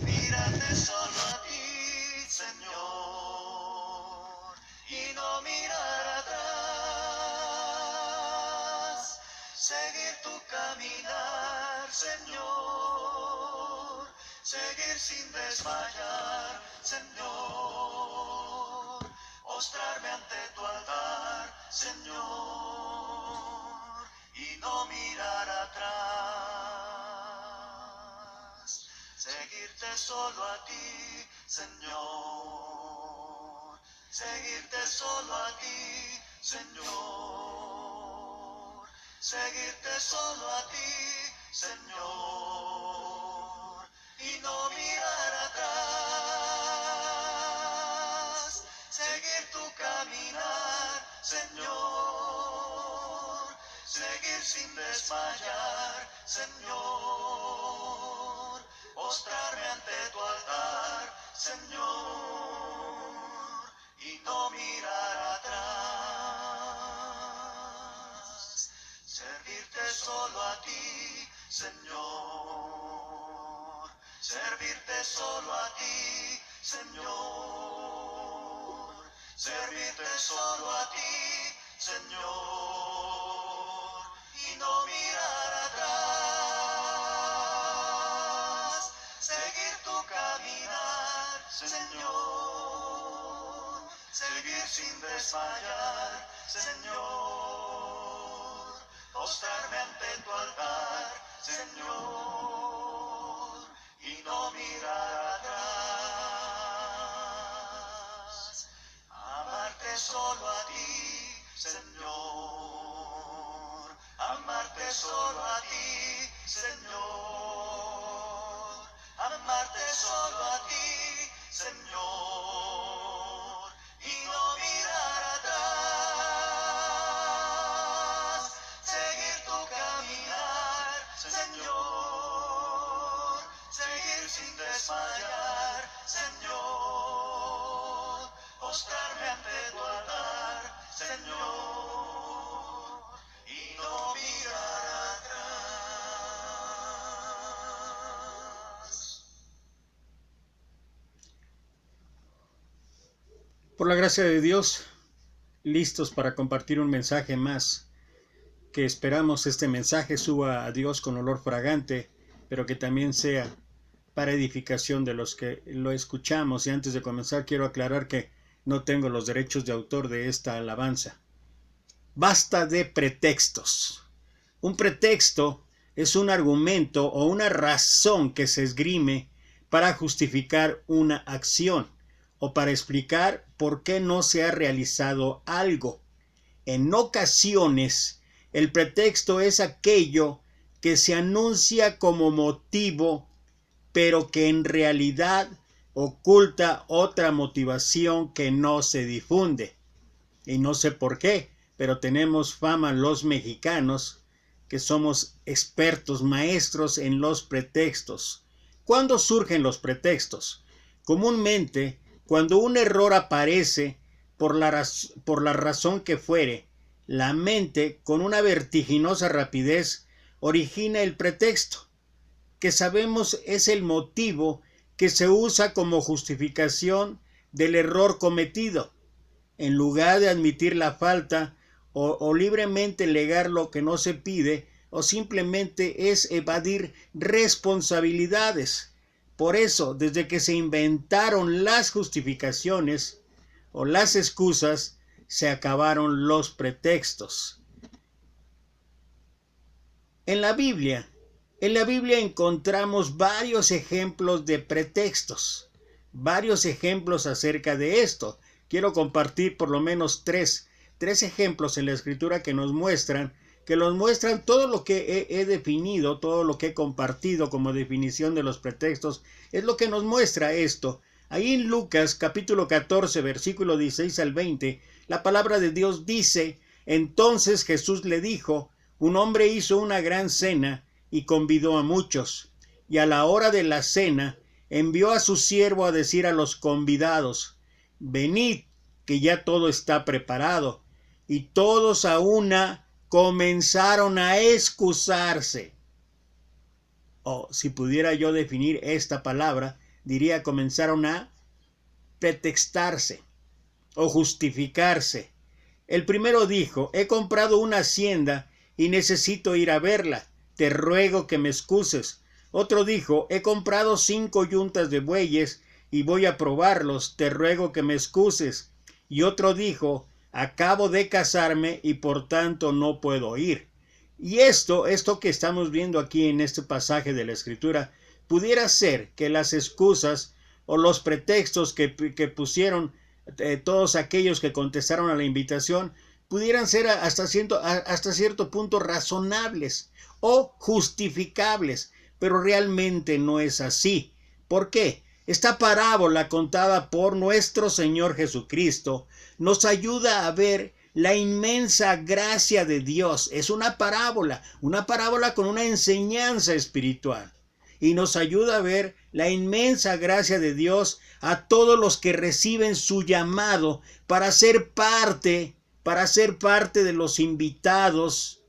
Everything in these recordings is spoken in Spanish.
Mírate solo a ti, Señor, y no mirar atrás. Seguir tu caminar, Señor, seguir sin desmayar, Señor, postrarme ante tu altar, Señor, y no mirar atrás. Seguirte solo a ti, Señor, seguirte solo a ti, Señor, seguirte solo a ti, Señor, y no mirar atrás. Seguir tu caminar, Señor, seguir sin desmayar, Señor, postrarme ante tu altar, Señor, y no mirar atrás. Servirte solo a ti, Señor, servirte solo a ti, Señor, servirte solo a ti, Señor, y no mirar atrás. Seguir tu caminar, Señor, seguir sin desmayar, Señor, postrarme ante tu altar, Señor, y no mirar atrás. Amarte solo a ti, Señor, amarte solo a ti, Señor, amarte solo a ti, Señor, y no mirar atrás. Seguir tu caminar, Señor, seguir sin desmayar, Señor, postrarme ante tu altar, Señor, y no mirar atrás. Por la gracia de Dios, listos para compartir un mensaje más, que esperamos este mensaje suba a Dios con olor fragante, pero que también sea para edificación de los que lo escuchamos. Y antes de comenzar quiero aclarar que no tengo los derechos de autor de esta alabanza. Basta de pretextos. Un pretexto es un argumento o una razón que se esgrime para justificar una acción o para explicar por qué no se ha realizado algo. En ocasiones, el pretexto es aquello que se anuncia como motivo, pero que en realidad oculta otra motivación que no se difunde. Y no sé por qué, pero tenemos fama los mexicanos que somos expertos, maestros en los pretextos. ¿Cuándo surgen los pretextos? Comúnmente, cuando un error aparece por la razón que fuere, la mente, con una vertiginosa rapidez, origina el pretexto, que sabemos es el motivo que se usa como justificación del error cometido. En lugar de admitir la falta o libremente negar lo que no se pide, o simplemente es evadir responsabilidades. Por eso, desde que se inventaron las justificaciones o las excusas, se acabaron los pretextos. En la Biblia encontramos varios ejemplos de pretextos, varios ejemplos acerca de esto. Quiero compartir por lo menos tres ejemplos en la Escritura que nos muestran todo lo que he definido, todo lo que he compartido como definición de los pretextos, es lo que nos muestra esto. Ahí en Lucas capítulo 14, versículo 16 al 20, la palabra de Dios dice: entonces Jesús le dijo, un hombre hizo una gran cena y convidó a muchos, y a la hora de la cena envió a su siervo a decir a los convidados: venid, que ya todo está preparado. Y todos a una comenzaron a excusarse. o si pudiera yo definir esta palabra, diría comenzaron a pretextarse o justificarse. El primero dijo: he comprado una hacienda y necesito ir a verla, te ruego que me excuses. Otro dijo: he comprado 5 yuntas de bueyes y voy a probarlos, te ruego que me excuses. Y otro dijo: acabo de casarme y por tanto no puedo ir. Y esto que estamos viendo aquí en este pasaje de la Escritura, pudiera ser que las excusas o los pretextos que pusieron todos aquellos que contestaron a la invitación, pudieran ser hasta cierto punto razonables o justificables, pero realmente no es así. ¿Por qué? Esta parábola contada por nuestro Señor Jesucristo nos ayuda a ver la inmensa gracia de Dios. Es una parábola con una enseñanza espiritual. Y nos ayuda a ver la inmensa gracia de Dios a todos los que reciben su llamado para ser parte de los invitados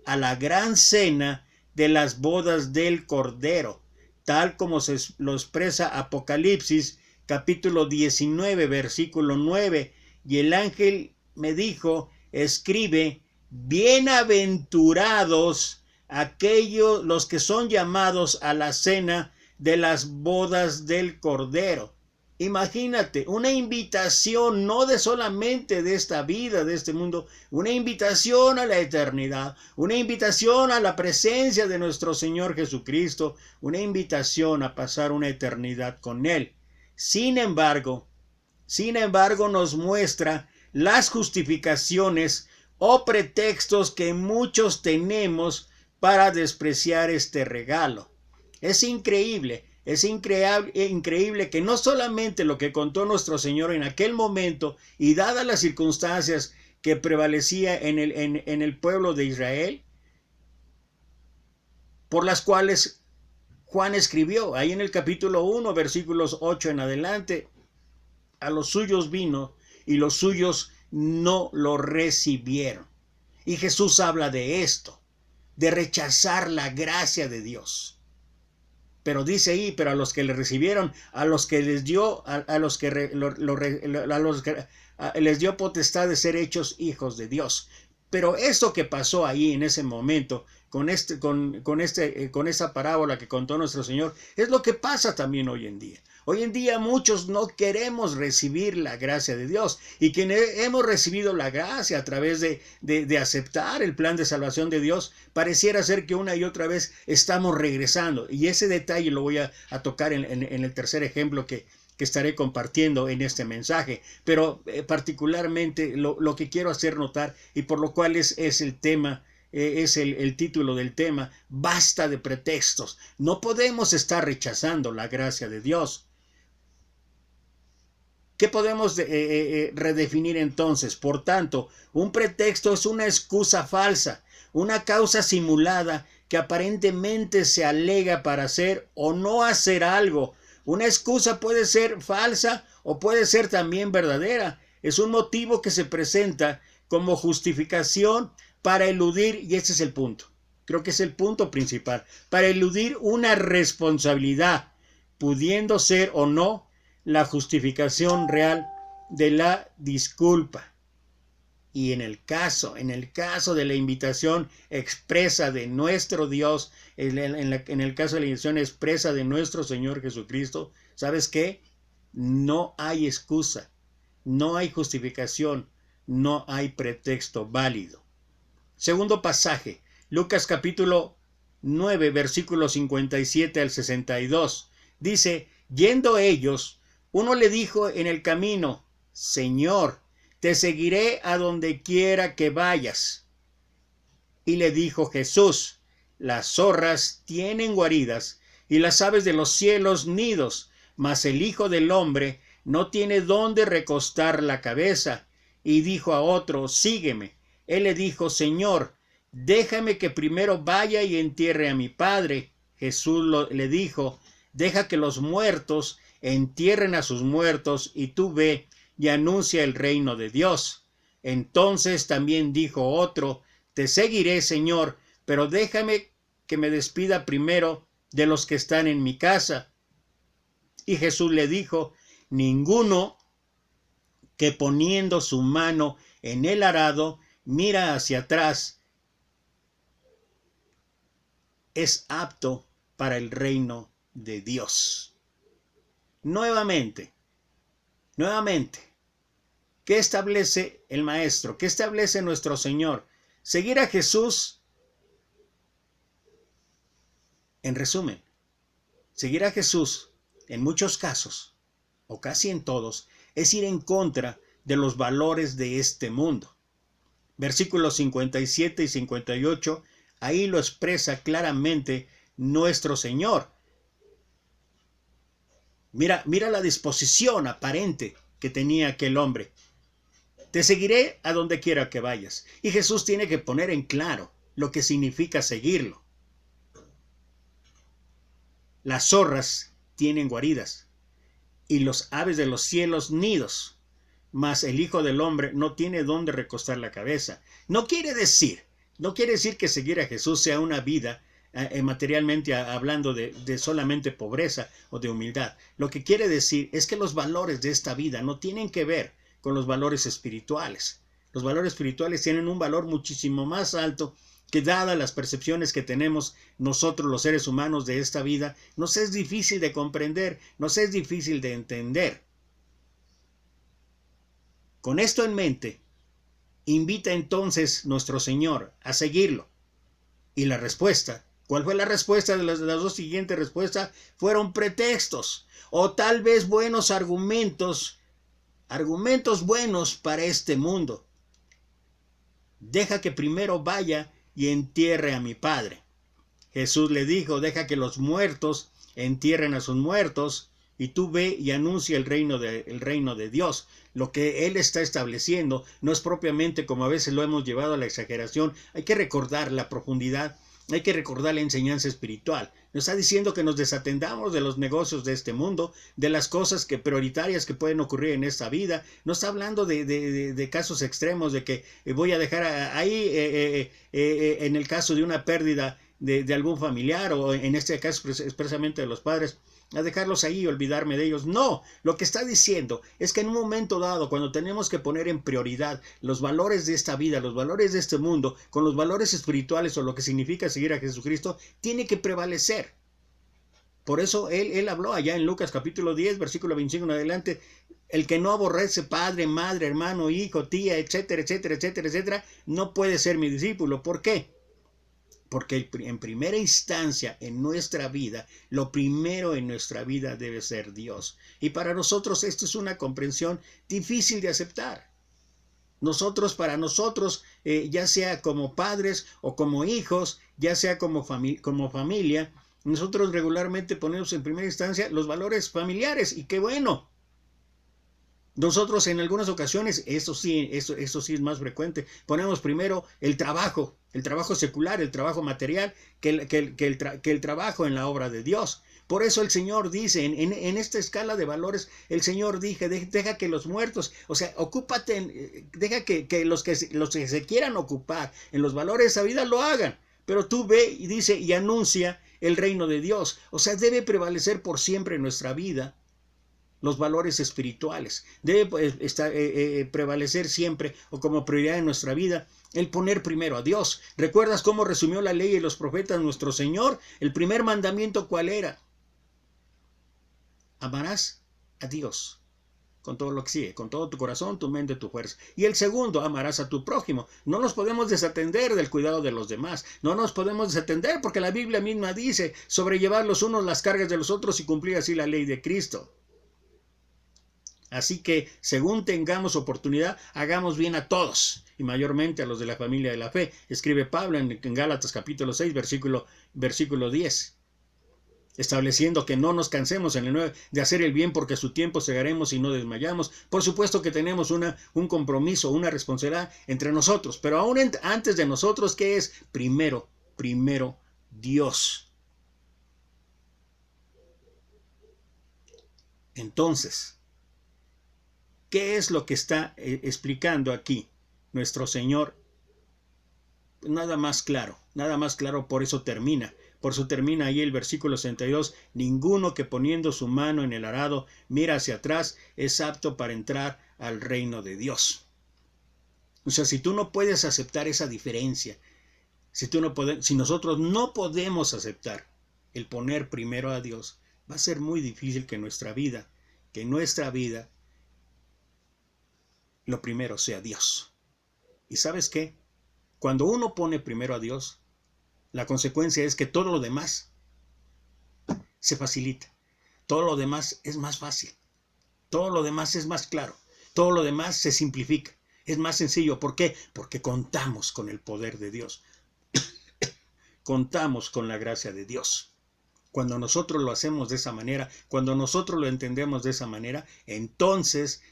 a la gran cena de las bodas del Cordero, tal como lo expresa Apocalipsis capítulo 19, versículo 9. Y el ángel me dijo: escribe, bienaventurados aquellos los que son llamados a la cena de las bodas del Cordero. Imagínate, una invitación no de solamente de esta vida, de este mundo, una invitación a la eternidad, una invitación a la presencia de nuestro Señor Jesucristo, una invitación a pasar una eternidad con Él. Sin embargo, nos muestra las justificaciones o pretextos que muchos tenemos para despreciar este regalo. Es increíble que no solamente lo que contó nuestro Señor en aquel momento y dadas las circunstancias que prevalecía en el pueblo de Israel, por las cuales Juan escribió, ahí en el capítulo 1, versículos 8 en adelante: a los suyos vino y los suyos no lo recibieron. Y Jesús habla de esto, de rechazar la gracia de Dios. Pero dice ahí: pero a los que le recibieron, a los que les dio, les dio potestad de ser hechos hijos de Dios. Pero esto que pasó ahí en ese momento, con esa parábola que contó nuestro Señor, es lo que pasa también hoy en día. Hoy en día muchos no queremos recibir la gracia de Dios, y quienes hemos recibido la gracia a través de aceptar el plan de salvación de Dios, pareciera ser que una y otra vez estamos regresando. Y ese detalle lo voy a tocar en el tercer ejemplo que estaré compartiendo en este mensaje. Pero particularmente lo que quiero hacer notar, y por lo cual es el tema, es el título del tema: basta de pretextos. No podemos estar rechazando la gracia de Dios. ¿Qué podemos redefinir entonces? Por tanto, un pretexto es una excusa falsa, una causa simulada que aparentemente se alega para hacer o no hacer algo. Una excusa puede ser falsa o puede ser también verdadera. Es un motivo que se presenta como justificación para eludir, y ese es el punto, creo que es el punto principal, para eludir una responsabilidad, pudiendo ser o no la justificación real de la disculpa. Y en el caso de la invitación expresa de nuestro Dios, en el caso de la invitación expresa de nuestro Señor Jesucristo, ¿sabes qué? No hay excusa, no hay justificación, no hay pretexto válido. Segundo pasaje, Lucas capítulo 9, versículos 57 al 62. Dice: yendo ellos, uno le dijo en el camino: Señor, te seguiré a donde quiera que vayas. Y le dijo Jesús: las zorras tienen guaridas y las aves de los cielos nidos, mas el Hijo del Hombre no tiene dónde recostar la cabeza. Y dijo a otro: sígueme. Él le dijo: Señor, déjame que primero vaya y entierre a mi padre. Jesús le dijo: deja que los muertos entierren a sus muertos, y tú ve y anuncia el reino de Dios. Entonces también dijo otro: te seguiré, Señor, pero déjame que me despida primero de los que están en mi casa. Y Jesús le dijo: ninguno que poniendo su mano en el arado mira hacia atrás es apto para el reino de Dios. Nuevamente, ¿qué establece el Maestro? ¿Qué establece nuestro Señor? Seguir a Jesús, en resumen, seguir a Jesús en muchos casos, o casi en todos, es ir en contra de los valores de este mundo. Versículos 57 y 58, ahí lo expresa claramente nuestro Señor. Mira la disposición aparente que tenía aquel hombre. Te seguiré a donde quiera que vayas. Y Jesús tiene que poner en claro lo que significa seguirlo. Las zorras tienen guaridas y los aves de los cielos nidos, mas el Hijo del Hombre no tiene dónde recostar la cabeza. No quiere decir que seguir a Jesús sea una vida materialmente hablando de solamente pobreza o de humildad. Lo que quiere decir es que los valores de esta vida no tienen que ver con los valores espirituales. Los valores espirituales tienen un valor muchísimo más alto que, dadas las percepciones que tenemos nosotros los seres humanos de esta vida, nos es difícil de comprender, nos es difícil de entender. Con esto en mente, invita entonces nuestro Señor a seguirlo. Y la respuesta, ¿cuál fue la respuesta de las dos siguientes respuestas? Fueron pretextos o tal vez buenos argumentos buenos para este mundo. Deja que primero vaya y entierre a mi Padre. Jesús le dijo: deja que los muertos entierren a sus muertos, y tú ve y anuncia el reino de Dios. Lo que Él está estableciendo no es propiamente como a veces lo hemos llevado a la exageración. Hay que recordar la profundidad, hay que recordar la enseñanza espiritual. Nos está diciendo que nos desatendamos de los negocios de este mundo, de las cosas prioritarias que pueden ocurrir en esta vida. No está hablando de casos extremos, de que voy a dejar ahí en el caso de una pérdida de algún familiar, o en este caso expresamente de los padres, a dejarlos ahí y olvidarme de ellos. No, lo que está diciendo es que en un momento dado, cuando tenemos que poner en prioridad los valores de esta vida, los valores de este mundo, con los valores espirituales o lo que significa seguir a Jesucristo, tiene que prevalecer. Por eso él habló allá en Lucas capítulo 10, versículo 25 en adelante: el que no aborrece padre, madre, hermano, hijo, tía, etcétera, etcétera, etcétera, etcétera, no puede ser mi discípulo. ¿Por qué? Porque en primera instancia en nuestra vida, lo primero en nuestra vida debe ser Dios. Y para nosotros esto es una comprensión difícil de aceptar. Para nosotros, ya sea como padres o como hijos, ya sea como familia, nosotros regularmente ponemos en primera instancia los valores familiares, y qué bueno. Nosotros en algunas ocasiones, eso sí es más frecuente, ponemos primero el trabajo secular, el trabajo material, que el trabajo en la obra de Dios. Por eso el Señor dice, en esta escala de valores, el Señor dice: deja que los muertos, o sea, deja que los que se quieran ocupar en los valores de esa vida lo hagan. Pero tú ve y dice y anuncia el reino de Dios. O sea, debe prevalecer por siempre en nuestra vida los valores espirituales. Debe prevalecer siempre, o como prioridad en nuestra vida, el poner primero a Dios. ¿Recuerdas cómo resumió la ley y los profetas nuestro Señor? El primer mandamiento, ¿cuál era? Amarás a Dios con todo lo que sigue, con todo tu corazón, tu mente, tu fuerza. Y el segundo, amarás a tu prójimo. No nos podemos desatender del cuidado de los demás. No nos podemos desatender porque la Biblia misma dice: sobrellevar los unos las cargas de los otros y cumplir así la ley de Cristo. Así que, según tengamos oportunidad, hagamos bien a todos, y mayormente a los de la familia de la fe. Escribe Pablo en Gálatas capítulo 6, versículo 10. Estableciendo que no nos cansemos de hacer el bien, porque a su tiempo segaremos y no desmayamos. Por supuesto que tenemos un compromiso, una responsabilidad entre nosotros, pero aún antes de nosotros, ¿qué es? Primero Dios. Entonces, ¿qué es lo que está explicando aquí nuestro Señor? Nada más claro, por eso termina. Por eso termina ahí el versículo 62. Ninguno que poniendo su mano en el arado mira hacia atrás es apto para entrar al reino de Dios. O sea, si tú no puedes aceptar esa diferencia, si nosotros no podemos aceptar el poner primero a Dios, va a ser muy difícil que en nuestra vida lo primero sea Dios. ¿Y sabes qué? Cuando uno pone primero a Dios, la consecuencia es que todo lo demás se facilita. Todo lo demás es más fácil. Todo lo demás es más claro. Todo lo demás se simplifica. Es más sencillo. ¿Por qué? Porque contamos con el poder de Dios. Contamos con la gracia de Dios. Cuando nosotros lo hacemos de esa manera, cuando nosotros lo entendemos de esa manera, entonces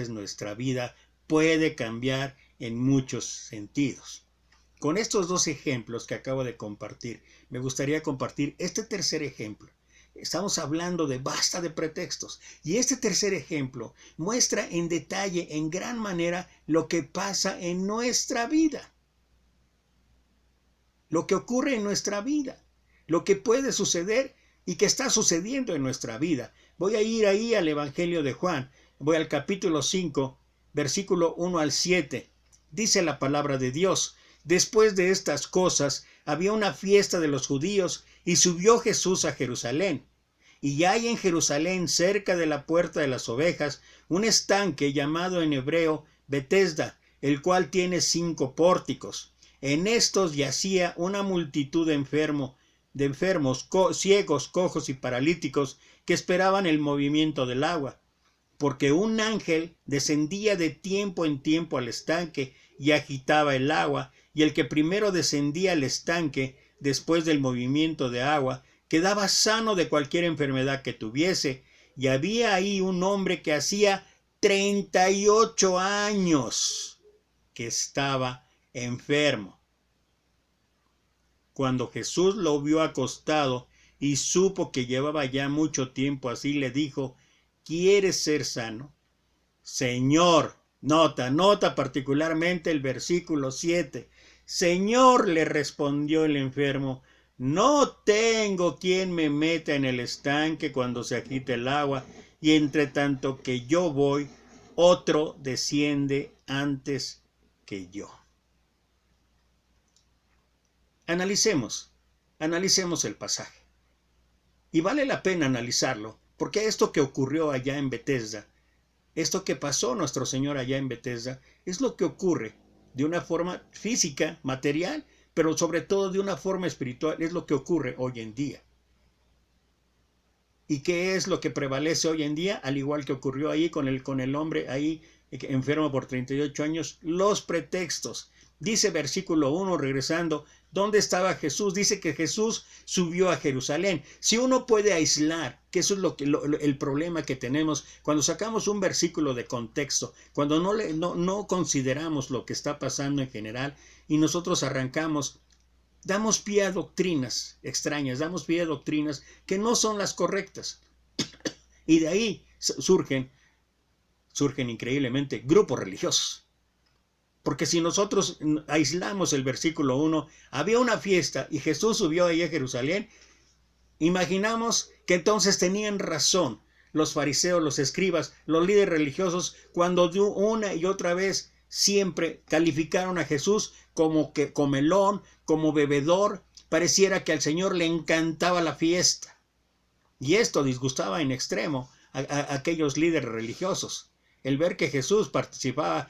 nuestra vida puede cambiar en muchos sentidos. Con estos dos ejemplos que acabo de compartir, me gustaría compartir este tercer ejemplo. Estamos hablando de basta de pretextos. Y este tercer ejemplo muestra en detalle, en gran manera, lo que pasa en nuestra vida. Lo que ocurre en nuestra vida. Lo que puede suceder y que está sucediendo en nuestra vida. Voy a ir ahí al Evangelio de Juan. Voy al capítulo 5, versículo 1 al 7. Dice la palabra de Dios. Después de estas cosas, había una fiesta de los judíos y subió Jesús a Jerusalén. Y hay en Jerusalén, cerca de la puerta de las ovejas, un estanque llamado en hebreo Betesda, el cual tiene 5 pórticos. En estos yacía una multitud de enfermos, ciegos, cojos y paralíticos, que esperaban el movimiento del agua. Porque un ángel descendía de tiempo en tiempo al estanque y agitaba el agua, y el que primero descendía al estanque, después del movimiento de agua, quedaba sano de cualquier enfermedad que tuviese. Y había ahí un hombre que hacía 38 años que estaba enfermo. Cuando Jesús lo vio acostado y supo que llevaba ya mucho tiempo así, le dijo: ¿Quieres ser sano? Señor, nota particularmente el versículo 7. Señor, le respondió el enfermo, no tengo quien me meta en el estanque cuando se agite el agua, y entre tanto que yo voy, otro desciende antes que yo. Analicemos el pasaje. Y vale la pena analizarlo, porque esto que ocurrió allá en Betesda, esto que pasó nuestro Señor allá en Betesda, es lo que ocurre de una forma física, material, pero sobre todo de una forma espiritual, es lo que ocurre hoy en día. ¿Y qué es lo que prevalece hoy en día? Al igual que ocurrió ahí con el hombre ahí enfermo por 38 años, los pretextos. Dice versículo 1, regresando, ¿dónde estaba Jesús? Dice que Jesús subió a Jerusalén. Si uno puede aislar, que eso es el problema que tenemos cuando sacamos un versículo de contexto, cuando no consideramos lo que está pasando en general y nosotros damos pie a doctrinas extrañas, damos pie a doctrinas que no son las correctas. Y de ahí surgen increíblemente grupos religiosos. Porque si nosotros aislamos el versículo 1, había una fiesta y Jesús subió ahí a Jerusalén, imaginamos que entonces tenían razón los fariseos, los escribas, los líderes religiosos, cuando de una y otra vez siempre calificaron a Jesús como que comelón, como bebedor. Pareciera que al Señor le encantaba la fiesta. Y esto disgustaba en extremo a aquellos líderes religiosos. El ver que Jesús participaba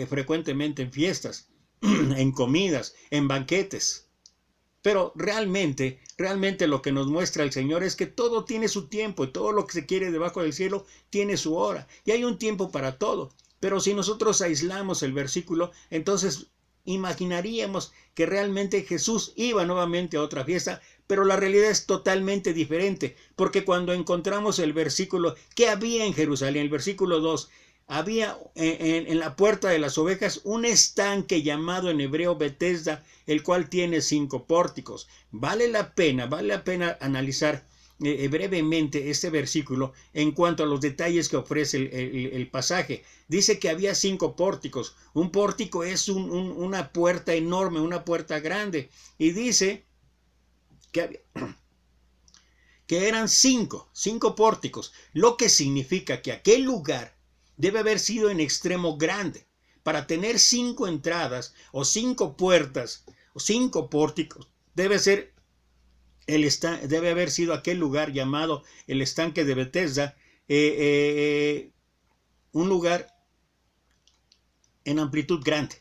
frecuentemente en fiestas, en comidas, en banquetes. Pero realmente lo que nos muestra el Señor es que todo tiene su tiempo y todo lo que se quiere debajo del cielo tiene su hora. Y hay un tiempo para todo. Pero si nosotros aislamos el versículo, entonces imaginaríamos que realmente Jesús iba nuevamente a otra fiesta, pero la realidad es totalmente diferente. Porque cuando encontramos el versículo, ¿qué había en Jerusalén? El versículo 2. Había en la puerta de las ovejas un estanque llamado en hebreo Betesda, el cual tiene 5 pórticos. Vale la pena analizar brevemente este versículo en cuanto a los detalles que ofrece el pasaje. Dice que había 5 pórticos. Un pórtico es una puerta enorme, una puerta grande. Y dice que eran cinco pórticos, lo que significa que aquel lugar debe haber sido en extremo grande. Para tener 5 entradas o 5 puertas o 5 pórticos, debe haber sido aquel lugar llamado el estanque de Bethesda, un lugar en amplitud grande.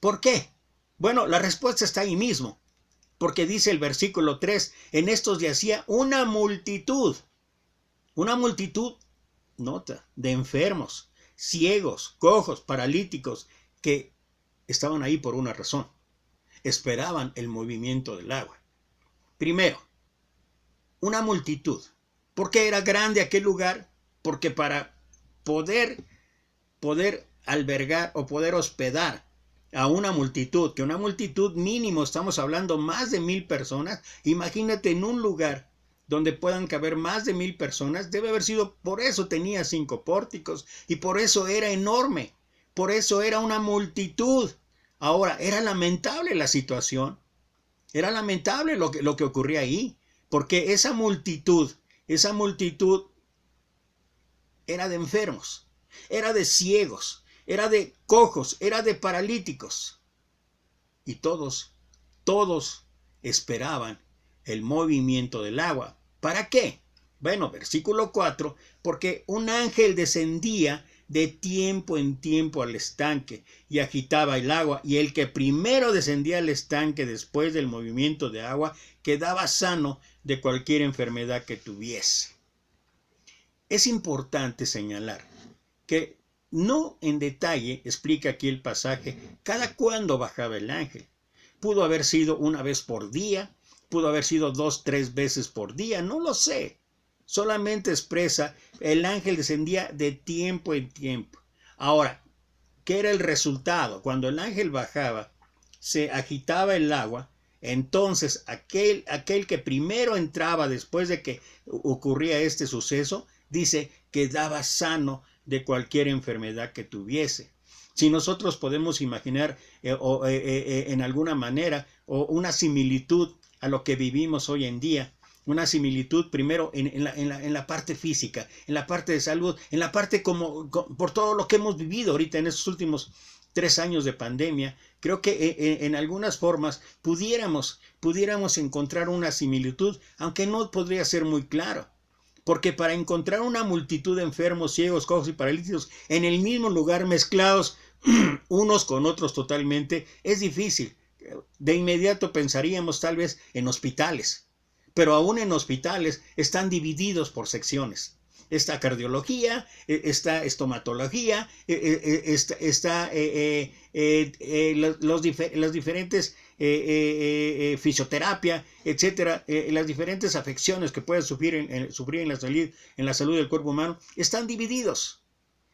¿Por qué? Bueno, la respuesta está ahí mismo, porque dice el versículo 3, en estos yacía una multitud, nota, de enfermos, ciegos, cojos, paralíticos, que estaban ahí por una razón. Esperaban el movimiento del agua. Primero, una multitud. ¿Por qué era grande aquel lugar? Porque para poder albergar o poder hospedar a una multitud, que una multitud mínimo, estamos hablando más de 1000 personas, imagínate en un lugar donde puedan caber más de 1000 personas, debe haber sido, por eso tenía 5 pórticos, y por eso era enorme, por eso era una multitud. Ahora, era lamentable la situación, era lamentable lo que ocurría ahí, porque esa multitud era de enfermos, era de ciegos, era de cojos, era de paralíticos, y todos esperaban el movimiento del agua. ¿Para qué? Bueno, versículo 4, porque un ángel descendía de tiempo en tiempo al estanque y agitaba el agua, y el que primero descendía al estanque después del movimiento de agua quedaba sano de cualquier enfermedad que tuviese. Es importante señalar que no en detalle explica aquí el pasaje cada cuándo bajaba el ángel. Pudo haber sido una vez por día, pudo haber sido 2, 3 veces por día, no lo sé. Solamente expresa el ángel descendía de tiempo en tiempo. Ahora, ¿qué era el resultado? Cuando el ángel bajaba, se agitaba el agua, entonces aquel que primero entraba después de que ocurría este suceso, dice que quedaba sano de cualquier enfermedad que tuviese. Si nosotros podemos imaginar en alguna manera o una similitud a lo que vivimos hoy en día, una similitud primero en la parte física, en la parte de salud, en la parte por todo lo que hemos vivido ahorita en estos últimos 3 años de pandemia, creo que en algunas formas pudiéramos encontrar una similitud, aunque no podría ser muy claro. Porque para encontrar una multitud de enfermos, ciegos, cojos y paralíticos en el mismo lugar mezclados unos con otros totalmente, es difícil. De inmediato pensaríamos tal vez en hospitales, pero aún en hospitales están divididos por secciones. Está cardiología, está estomatología, está los diferentes fisioterapia, etcétera, las diferentes afecciones que pueden sufrir en la salud del cuerpo humano, están divididos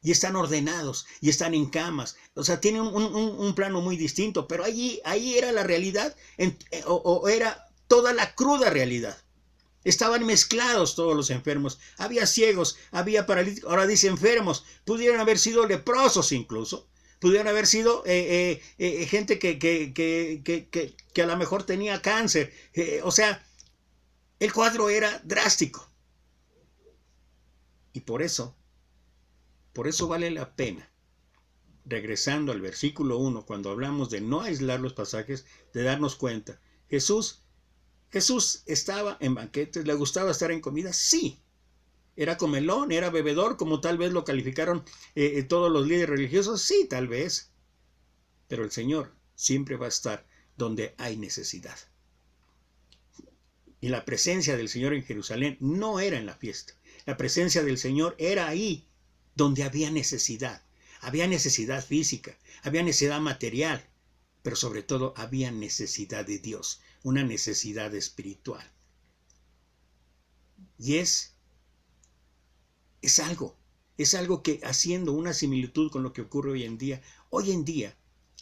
y están ordenados y están en camas. O sea, tienen un plano muy distinto, pero ahí era la realidad, o era toda la cruda realidad. Estaban mezclados todos los enfermos. Había ciegos, había paralíticos, ahora dice enfermos. Pudieron haber sido leprosos incluso. Pudieron haber sido gente que a lo mejor tenía cáncer. O sea, el cuadro era drástico. Y por eso vale la pena, regresando al versículo 1, cuando hablamos de no aislar los pasajes, de darnos cuenta. Jesús estaba en banquetes, le gustaba estar en comida, sí. Era comelón, era bebedor, como tal vez lo calificaron todos los líderes religiosos, sí, tal vez. Pero el Señor siempre va a estar donde hay necesidad. Y la presencia del Señor en Jerusalén no era en la fiesta. La presencia del Señor era ahí donde había necesidad. Había necesidad física, había necesidad material, pero sobre todo había necesidad de Dios, una necesidad espiritual. Y es algo que, haciendo una similitud con lo que ocurre hoy en día,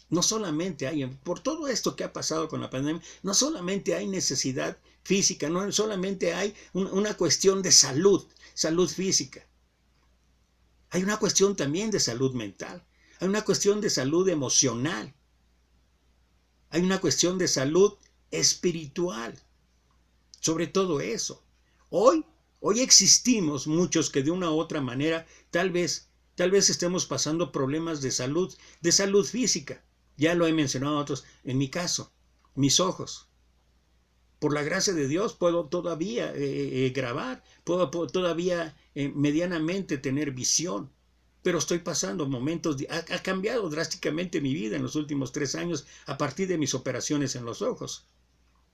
no solamente hay, por todo esto que ha pasado con la pandemia, no solamente hay necesidad física, no solamente hay una cuestión de salud física. Hay una cuestión también de salud mental, hay una cuestión de salud emocional, hay una cuestión de salud espiritual. sobre todo eso. Hoy existimos muchos que de una u otra manera tal vez estemos pasando problemas de salud física. Ya lo he mencionado a otros. En mi caso, mis ojos. Por la gracia de Dios puedo todavía grabar, puedo todavía medianamente tener visión, pero estoy pasando momentos, ha cambiado drásticamente mi vida en los últimos 3 años a partir de mis operaciones en los ojos.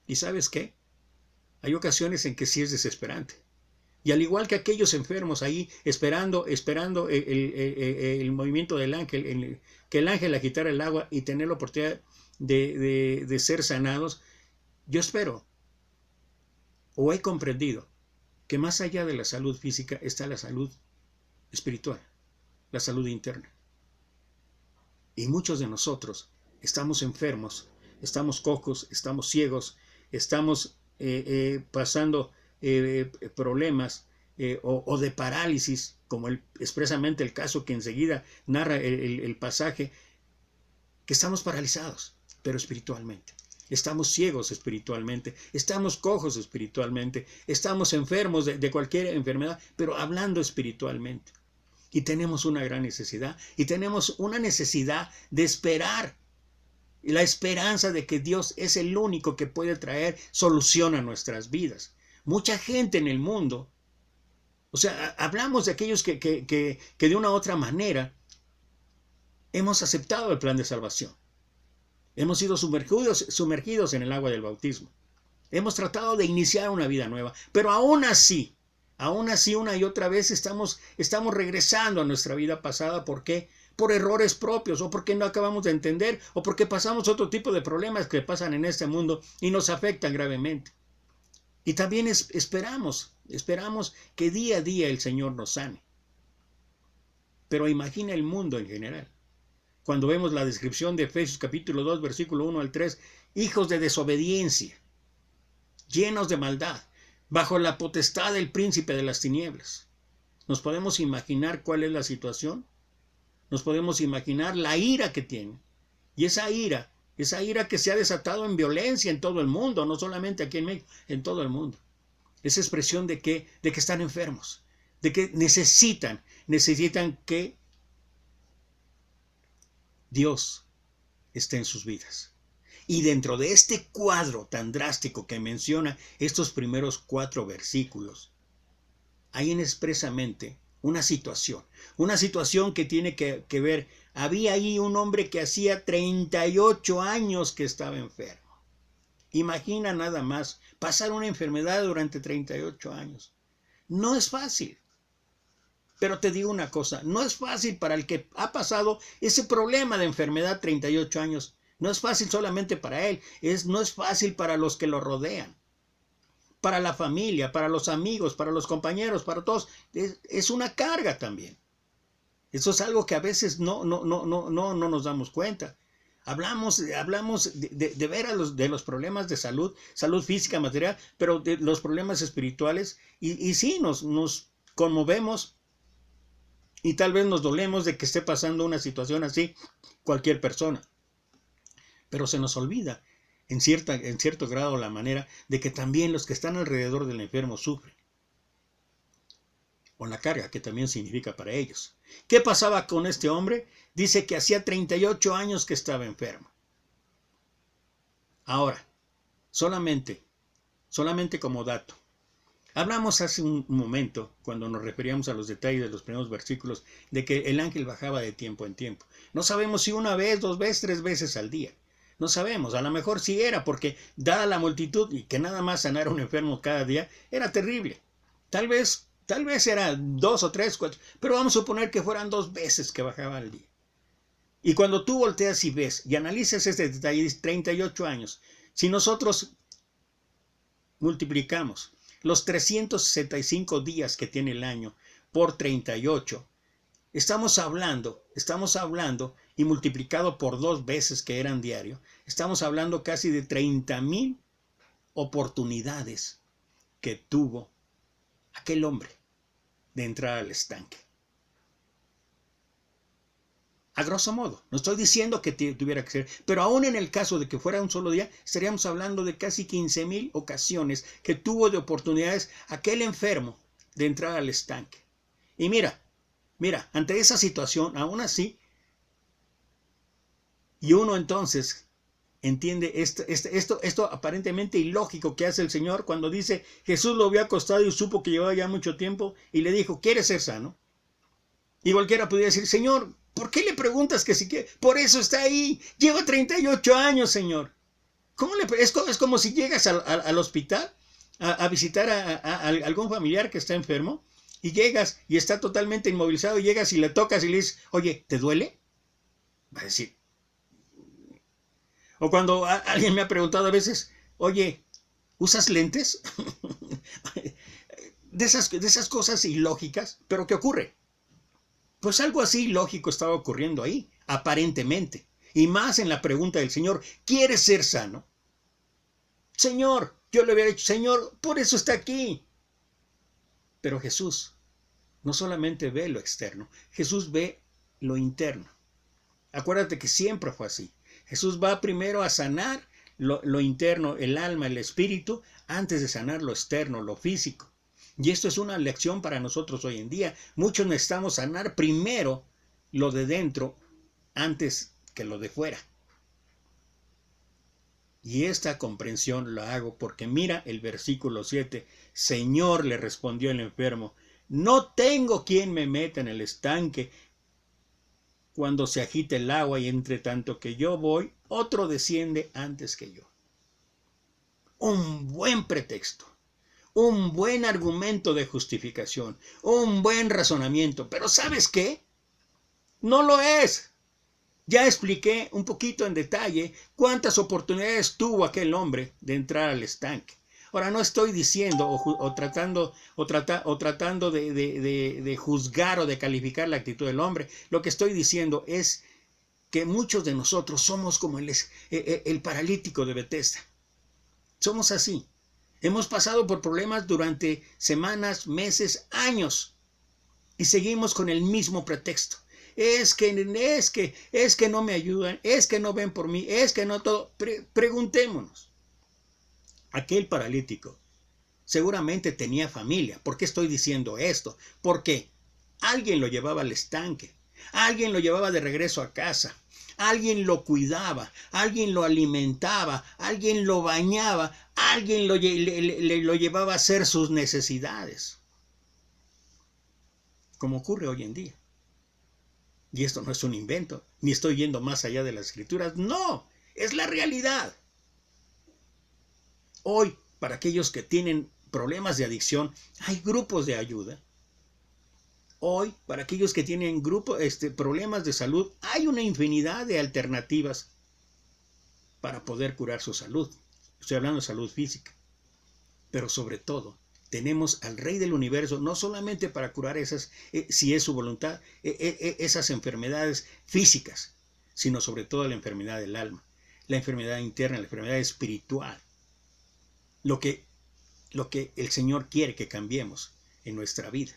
¿Y sabes qué? Hay ocasiones en que sí es desesperante. Y al igual que aquellos enfermos ahí esperando el movimiento del ángel, que el ángel agitara el agua y tener la oportunidad de ser sanados, yo espero o he comprendido que más allá de la salud física está la salud espiritual, la salud interna. Y muchos de nosotros estamos enfermos, estamos cojos, estamos ciegos, estamos pasando problemas o de parálisis, como expresamente el caso que enseguida narra el pasaje, que estamos paralizados, pero espiritualmente. Estamos ciegos espiritualmente, estamos cojos espiritualmente, estamos enfermos de cualquier enfermedad, pero hablando espiritualmente. Y tenemos una gran necesidad, y tenemos una necesidad de esperar, la esperanza de que Dios es el único que puede traer solución a nuestras vidas. Mucha gente en el mundo, o sea, hablamos de aquellos que de una u otra manera hemos aceptado el plan de salvación. Hemos sido sumergidos en el agua del bautismo. Hemos tratado de iniciar una vida nueva, pero aún así una y otra vez estamos regresando a nuestra vida pasada. ¿Por qué? Por errores propios, o porque no acabamos de entender, o porque pasamos otro tipo de problemas que pasan en este mundo y nos afectan gravemente. Y también esperamos que día a día el Señor nos sane. Pero imagina el mundo en general. Cuando vemos la descripción de Efesios capítulo 2, versículo 1 al 3, hijos de desobediencia, llenos de maldad, bajo la potestad del príncipe de las tinieblas. ¿Nos podemos imaginar cuál es la situación? Nos podemos imaginar la ira que tiene. Y esa ira que se ha desatado en violencia en todo el mundo, no solamente aquí en México, en todo el mundo. Esa expresión de que están enfermos, de que necesitan que Dios esté en sus vidas. Y dentro de este cuadro tan drástico que menciona estos primeros 4 versículos, hay expresamente una situación que tiene que ver. Había ahí un hombre que hacía 38 años que estaba enfermo. Imagina nada más pasar una enfermedad durante 38 años. No es fácil. Pero te digo una cosa, no es fácil para el que ha pasado ese problema de enfermedad 38 años. No es fácil solamente para él, no es fácil para los que lo rodean, para la familia, para los amigos, para los compañeros, para todos. Es una carga también. Eso es algo que a veces no nos damos cuenta. Hablamos de ver de los problemas de salud física, material, pero de los problemas espirituales, y sí, nos conmovemos. Y tal vez nos dolemos de que esté pasando una situación así cualquier persona. Pero se nos olvida en cierto grado la manera de que también los que están alrededor del enfermo sufren. O la carga que también significa para ellos. ¿Qué pasaba con este hombre? Dice que hacía 38 años que estaba enfermo. Ahora, solamente como dato. Hablamos hace un momento, cuando nos referíamos a los detalles de los primeros versículos, de que el ángel bajaba de tiempo en tiempo. No sabemos si una vez, 2 veces, 3 veces al día. No sabemos, a lo mejor sí era, porque dada la multitud y que nada más sanar a un enfermo cada día, era terrible. Tal vez era 2 o 3, 4, pero vamos a suponer que fueran 2 veces que bajaba al día. Y cuando tú volteas y ves y analizas este detalle, 38 años, si nosotros multiplicamos los 365 días que tiene el año por 38, estamos hablando, y multiplicado por 2 veces que eran diario, estamos hablando casi de 30,000 oportunidades que tuvo aquel hombre de entrar al estanque. A grosso modo, no estoy diciendo que tuviera que ser, pero aún en el caso de que fuera un solo día, estaríamos hablando de casi 15,000 ocasiones que tuvo de oportunidades aquel enfermo de entrar al estanque. Y mira, ante esa situación, aún así, y uno entonces entiende esto aparentemente ilógico que hace el Señor cuando dice, Jesús lo vio acostado y supo que llevaba ya mucho tiempo y le dijo, ¿quieres ser sano? Y cualquiera podría decir, Señor, ¿por qué le preguntas que si quiere? Por eso está ahí. Lleva 38 años, Señor. Es como si llegas al hospital a visitar a algún familiar que está enfermo y llegas y está totalmente inmovilizado y llegas y le tocas y le dices, oye, ¿te duele? Va a decir. O cuando alguien me ha preguntado a veces, oye, ¿usas lentes? de esas cosas ilógicas, pero ¿qué ocurre? Pues algo así ilógico estaba ocurriendo ahí, aparentemente. Y más en la pregunta del Señor, ¿quieres ser sano? Señor, yo le había dicho, Señor, por eso está aquí. Pero Jesús no solamente ve lo externo, Jesús ve lo interno. Acuérdate que siempre fue así. Jesús va primero a sanar lo interno, el alma, el espíritu, antes de sanar lo externo, lo físico. Y esto es una lección para nosotros hoy en día. Muchos necesitamos sanar primero lo de dentro antes que lo de fuera. Y esta comprensión la hago porque mira el versículo 7. Señor, le respondió el enfermo, no tengo quien me meta en el estanque cuando se agite el agua y entre tanto que yo voy, otro desciende antes que yo. Un buen pretexto. Un buen argumento de justificación, un buen razonamiento. Pero ¿sabes qué? No lo es. Ya expliqué un poquito en detalle cuántas oportunidades tuvo aquel hombre de entrar al estanque. Ahora no estoy diciendo o tratando de juzgar o de calificar la actitud del hombre. Lo que estoy diciendo es que muchos de nosotros somos como el paralítico de Betesda. Somos así. Hemos pasado por problemas durante semanas, meses, años y seguimos con el mismo pretexto. Es que no me ayudan, es que no ven por mí, es que no todo. Preguntémonos. Aquel paralítico seguramente tenía familia. ¿Por qué estoy diciendo esto? Porque alguien lo llevaba al estanque, alguien lo llevaba de regreso a casa. Alguien lo cuidaba, alguien lo alimentaba, alguien lo bañaba, alguien lo llevaba a hacer sus necesidades. Como ocurre hoy en día. Y esto no es un invento, ni estoy yendo más allá de las escrituras. No, es la realidad. Hoy, para aquellos que tienen problemas de adicción, hay grupos de ayuda. Hoy, para aquellos que tienen problemas de salud, hay una infinidad de alternativas para poder curar su salud. Estoy hablando de salud física. Pero sobre todo, tenemos al Rey del Universo, no solamente para curar esas, si es su voluntad, esas enfermedades físicas, sino sobre todo la enfermedad del alma, la enfermedad interna, la enfermedad espiritual. Lo que el Señor quiere que cambiemos en nuestra vida.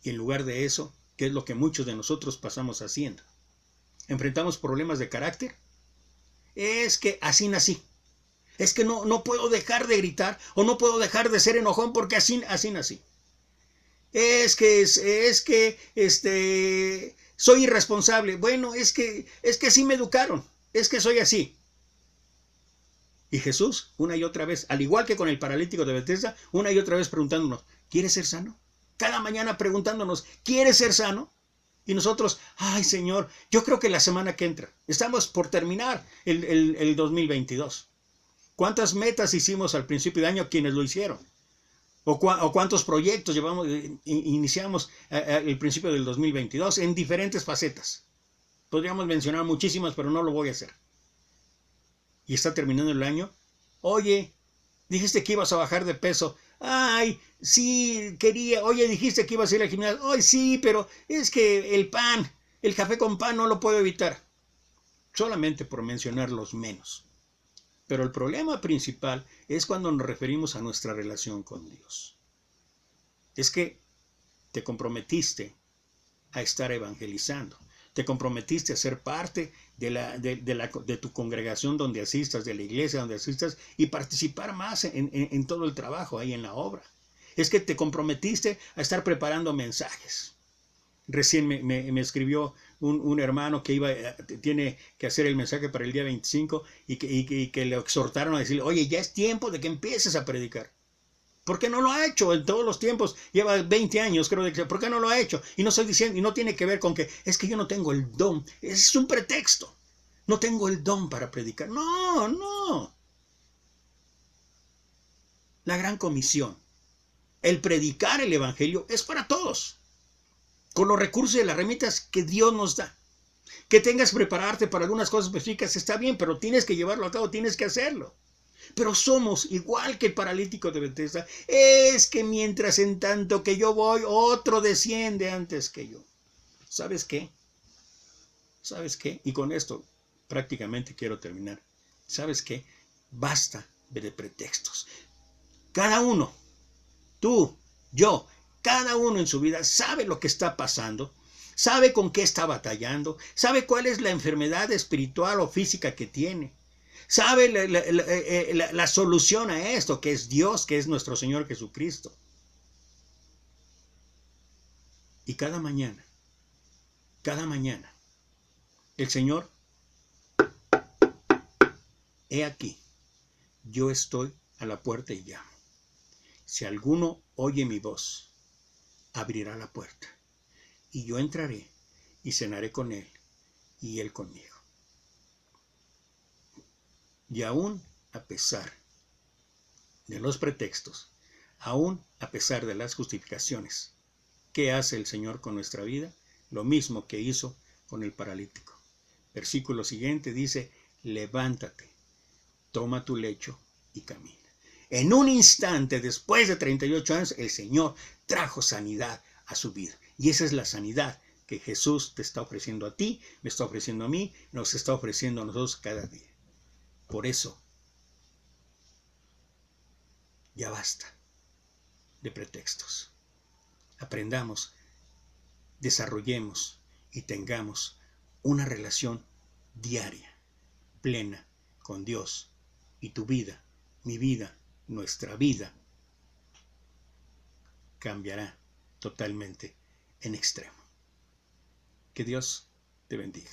Y en lugar de eso, ¿qué es lo que muchos de nosotros pasamos haciendo? ¿Enfrentamos problemas de carácter? Es que así nací. Es que no puedo dejar de gritar o no puedo dejar de ser enojón porque así nací. Es que soy irresponsable. Bueno, es que así me educaron. Es que soy así. Y Jesús, una y otra vez, al igual que con el paralítico de Betesda, una y otra vez preguntándonos, ¿quieres ser sano? Cada mañana preguntándonos, ¿quieres ser sano? Y nosotros, ay Señor, yo creo que la semana que entra, estamos por terminar el 2022. ¿Cuántas metas hicimos al principio de año quienes lo hicieron? ¿O cuántos proyectos iniciamos al principio del 2022 en diferentes facetas? Podríamos mencionar muchísimas, pero no lo voy a hacer. Y está terminando el año. Oye, dijiste que ibas a bajar de peso. Ay, sí, quería. Oye, dijiste que ibas a ir al gimnasio. Ay, sí, pero es que el café con pan no lo puedo evitar. Solamente por mencionar los menos. Pero el problema principal es cuando nos referimos a nuestra relación con Dios. Es que te comprometiste a estar evangelizando. te comprometiste a ser parte de tu congregación donde asistas, de la iglesia donde asistas, y participar más en todo el trabajo ahí en la obra. Es que te comprometiste a estar preparando mensajes. Recién me escribió un hermano que tiene que hacer el mensaje para el día 25 y que le exhortaron a decirle, oye, ya es tiempo de que empieces a predicar. ¿Por qué no lo ha hecho en todos los tiempos? Lleva 20 años, creo. ¿Por qué no lo ha hecho? Y no estoy diciendo, y no tiene que ver con que es que yo no tengo el don. Es un pretexto. No tengo el don para predicar. No, no. La gran comisión, el predicar el evangelio, es para todos. Con los recursos y las herramientas que Dios nos da. Que tengas que prepararte para algunas cosas específicas está bien, pero tienes que llevarlo a cabo, tienes que hacerlo. Pero somos igual que el paralítico de Betesda. Es que mientras en tanto que yo voy, otro desciende antes que yo. ¿Sabes qué? ¿Sabes qué? Y con esto prácticamente quiero terminar. ¿Sabes qué? Basta de pretextos. Cada uno, tú, yo, cada uno en su vida sabe lo que está pasando, sabe con qué está batallando, sabe cuál es la enfermedad espiritual o física que tiene. Sabe la solución a esto, que es Dios, que es nuestro Señor Jesucristo. Y cada mañana, el Señor, he aquí, yo estoy a la puerta y llamo. Si alguno oye mi voz, abrirá la puerta, y yo entraré y cenaré con él, y él conmigo. Y aún a pesar de los pretextos, aún a pesar de las justificaciones, ¿qué hace el Señor con nuestra vida? Lo mismo que hizo con el paralítico. Versículo siguiente dice, levántate, toma tu lecho y camina. En un instante, después de 38 años, el Señor trajo sanidad a su vida. Y esa es la sanidad que Jesús te está ofreciendo a ti, me está ofreciendo a mí, nos está ofreciendo a nosotros cada día. Por eso, ya basta de pretextos. Aprendamos, desarrollemos y tengamos una relación diaria, plena con Dios, y tu vida, mi vida, nuestra vida cambiará totalmente en extremo. Que Dios te bendiga.